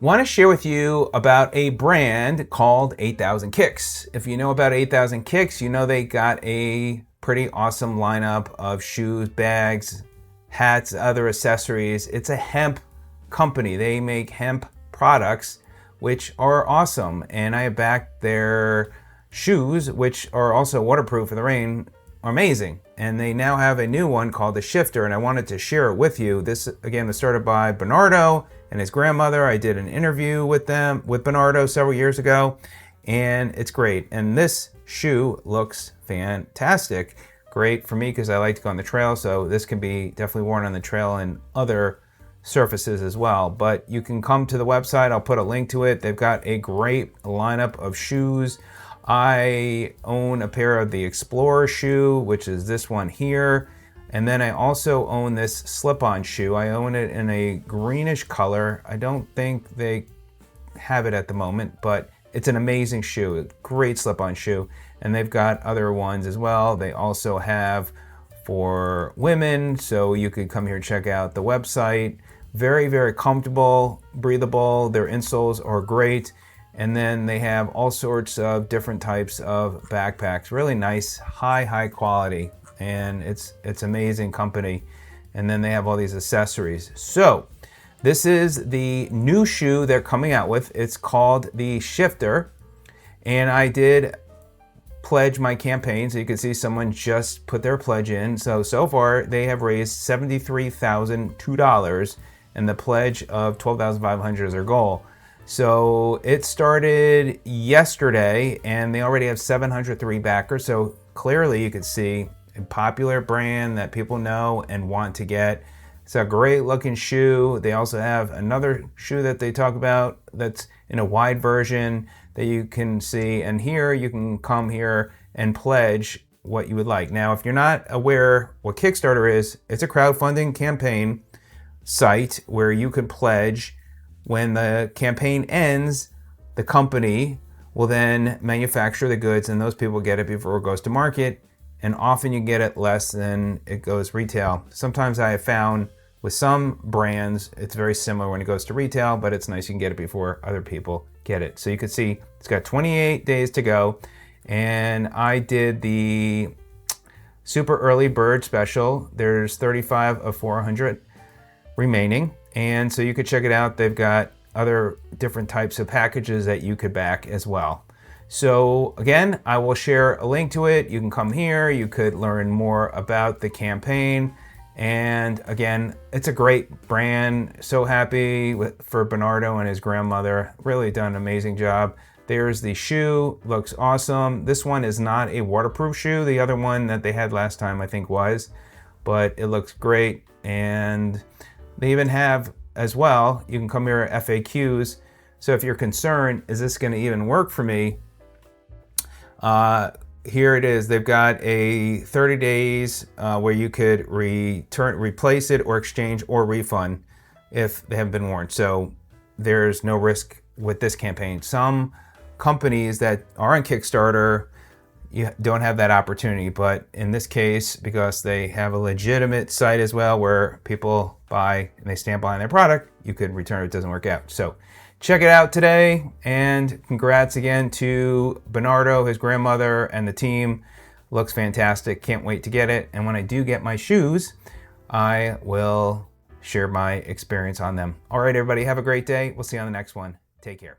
Want to share with you about a brand called 8000Kicks. If you know about 8000Kicks, you know they got a pretty awesome lineup of shoes, bags, hats, other accessories. It's a hemp company. They make hemp products, which are awesome. And I backed their shoes, which are also waterproof in the rain, are amazing. And they now have a new one called the Shifter, and I wanted to share it with you. This, again, was started by Bernardo and his grandmother. I did an interview with Bernardo several years ago, and it's great. And this shoe looks fantastic. Great for me because I like to go on the trail, so this can be definitely worn on the trail and other surfaces as well. But you can come to the website. I'll put a link to it. They've got a great lineup of shoes. I own a pair of the Explorer shoe, which is this one here. And then I also own this slip-on shoe. I own it in a greenish color. I don't think they have it at the moment, but it's an amazing shoe. A great slip-on shoe. And they've got other ones as well. They also have for women, so you could come here and check out the website. Very, very comfortable, breathable. Their insoles are great. And then they have all sorts of different types of backpacks. Really nice, high quality. And it's amazing company. And then they have all these accessories. So this is the new shoe they're coming out with. It's called the Shifter. And I did pledge my campaign. So you can see someone just put their pledge in. So far they have raised $73,002 and the pledge of $12,500 is their goal. So it started yesterday and they already have 703 backers. So clearly you could see a popular brand that people know and want to get. It's a great looking shoe. They also have another shoe that they talk about that's in a wide version that you can see. And here you can come here and pledge what you would like. Now, if you're not aware what Kickstarter is, it's a crowdfunding campaign site where you can pledge. When the campaign ends, the company will then manufacture the goods and those people get it before it goes to market. And often you get it less than it goes retail. Sometimes I have found with some brands, it's very similar when it goes to retail, but it's nice you can get it before other people get it. So you can see it's got 28 days to go. And I did the super early bird special. There's 35 of 400 remaining. And so you could check it out. They've got other different types of packages that you could back as well. So again, I will share a link to it. You can come here. You could learn more about the campaign. And again, it's a great brand. So happy for Bernardo and his grandmother. Really done an amazing job. There's the shoe. Looks awesome. This one is not a waterproof shoe. The other one that they had last time I think was. But it looks great. And they even have as well, you can come here at FAQs. So if you're concerned, is this going to even work for me? Here it is. They've got a 30 days where you could replace it or exchange or refund if they haven't been worn. So there's no risk with this campaign. Some companies that are on Kickstarter, you don't have that opportunity, but in this case, because they have a legitimate site as well where people buy and they stand behind their product, you could return if it doesn't work out. So check it out today, and congrats again to Bernardo, his grandmother, and the team. Looks fantastic. Can't wait to get it. And when I do get my shoes, I will share my experience on them. All right, everybody, have a great day. We'll see you on the next one. Take care.